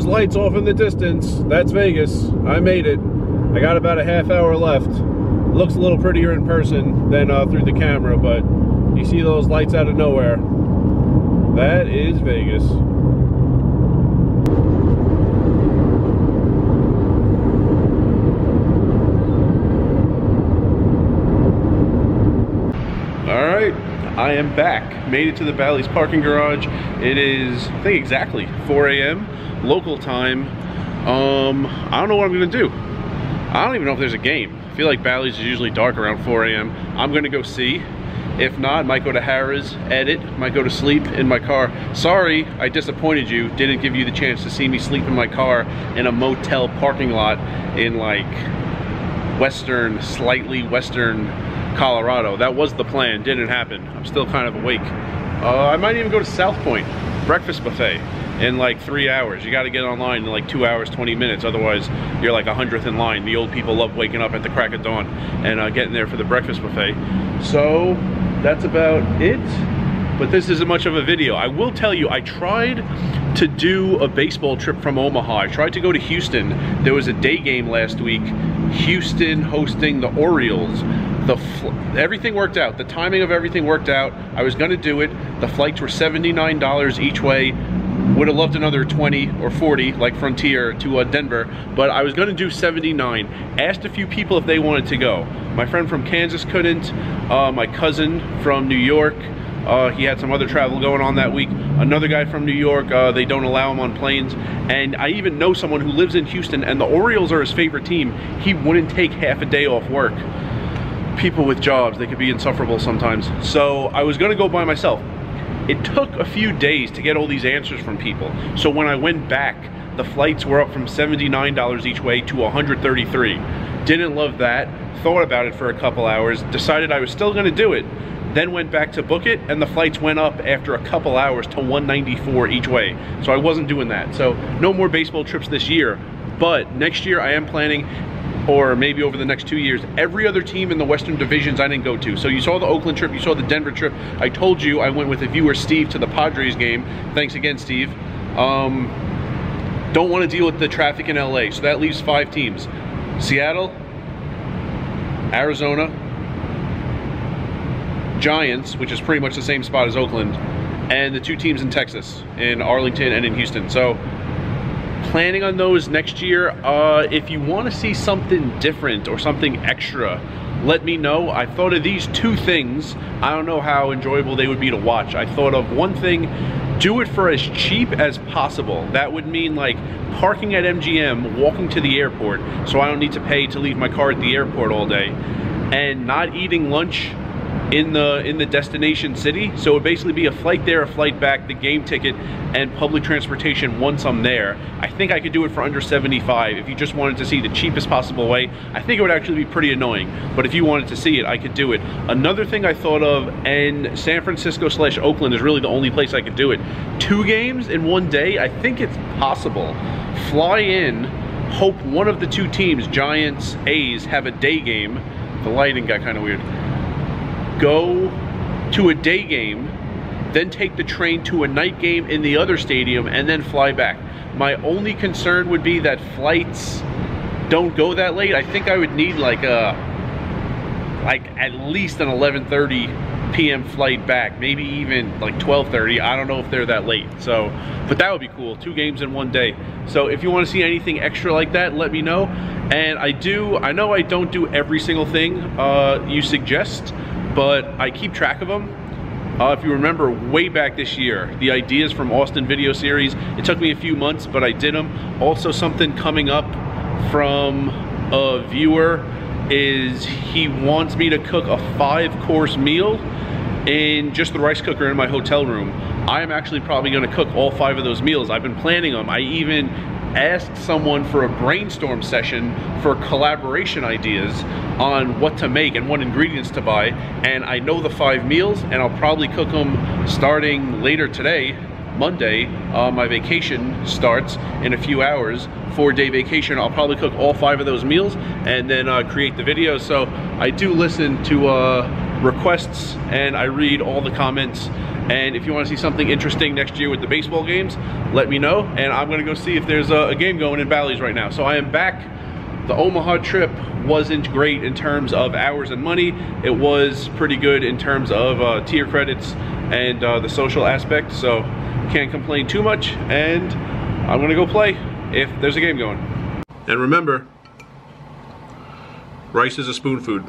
those lights off in the distance, that's Vegas. I made it. I got about a half hour left. It looks a little prettier in person than through the camera, but you see those lights out of nowhere. That is Vegas. Alright, I am back. Made it to the Bally's parking garage. It is, I think, exactly 4 a.m. local time. I don't know what I'm gonna do. I don't even know if there's a game. I feel like Bally's is usually dark around 4 a.m. I'm gonna go see. If not, might go to Harrah's, edit, might go to sleep in my car. Sorry, I disappointed you. Didn't give you the chance to see me sleep in my car in a motel parking lot in like slightly western Colorado. That was the plan, didn't happen. I'm still kind of awake. I might even go to South Point, breakfast buffet in like 3 hours. You gotta get online in like 2 hours, 20 minutes. Otherwise, you're like 100th in line. The old people love waking up at the crack of dawn and getting there for the breakfast buffet. So that's about it. But this isn't much of a video. I will tell you, I tried to do a baseball trip from Omaha. I tried to go to Houston. There was a day game last week. Houston hosting the Orioles. Everything worked out. The timing of everything worked out. I was gonna do it. The flights were $79 each way. Would have loved another 20 or 40 like Frontier to Denver, but I was gonna do 79. Asked a few people if they wanted to go. My friend from Kansas couldn't. My cousin from New York, he had some other travel going on that week. Another guy from New York, they don't allow him on planes. And I even know someone who lives in Houston, and the Orioles are his favorite team. He wouldn't take half a day off work. People with jobs, they could be insufferable sometimes. So I was gonna go by myself. It took a few days to get all these answers from people. So when I went back, the flights were up from $79 each way to $133. Didn't love that. Thought about it for a couple hours. Decided I was still gonna do it. Then went back to book it, and the flights went up after a couple hours to $194 each way. So I wasn't doing that. So no more baseball trips this year. But next year I am planning, or maybe over the next 2 years, every other team in the Western divisions I didn't go to. So you saw the Oakland trip, you saw the Denver trip. I told you I went with a viewer, Steve, to the Padres game. Thanks again, Steve. Don't want to deal with the traffic in LA, so that leaves 5 teams. Seattle, Arizona, Giants, which is pretty much the same spot as Oakland, and the 2 teams in Texas, in Arlington and in Houston. So planning on those next year. If you want to see something different or something extra, let me know. I thought of these 2 things. I don't know how enjoyable they would be to watch. I thought of one thing, do it for as cheap as possible. That would mean like parking at MGM, walking to the airport, so I don't need to pay to leave my car at the airport all day, and not eating lunch in the destination city. So it would basically be a flight there, a flight back, the game ticket, and public transportation once I'm there. I think I could do it for under 75 if you just wanted to see the cheapest possible way. I think it would actually be pretty annoying, but if you wanted to see it, I could do it. Another thing I thought of, and San Francisco / Oakland is really the only place I could do it. 2 games in one day, I think it's possible. Fly in, hope one of the 2 teams, Giants, A's, have a day game. The lighting got kind of weird. Go to a day game, then take the train to a night game in the other stadium, and then fly back. My only concern would be that flights don't go that late. I think I would need like at least an 11:30 p.m. flight back, maybe even like 12:30. I don't know if they're that late. So, but that would be cool. 2 games in one day. So if you want to see anything extra like that, let me know. And I know I don't do every single thing you suggest, but I keep track of them. If you remember way back this year, the ideas from Austin video series, it took me a few months, but I did them. Also, something coming up from a viewer is he wants me to cook a 5-course meal in just the rice cooker in my hotel room. I am actually probably gonna cook all 5 of those meals. I've been planning them. I even asked someone for a brainstorm session for collaboration ideas on what to make and what ingredients to buy, and I know the 5 meals, and I'll probably cook them starting later today, Monday. My vacation starts in a few hours, 4-day vacation. I'll probably cook all 5 of those meals and then create the video. So I do listen to requests and I read all the comments. And if you want to see something interesting next year with the baseball games, let me know, and I'm gonna go see if there's a game going in Bally's right now. So I am back. The Omaha trip wasn't great in terms of hours and money. It was pretty good in terms of tier credits and the social aspect, so can't complain too much, and I'm gonna go play if there's a game going. And remember, rice is a spoon food.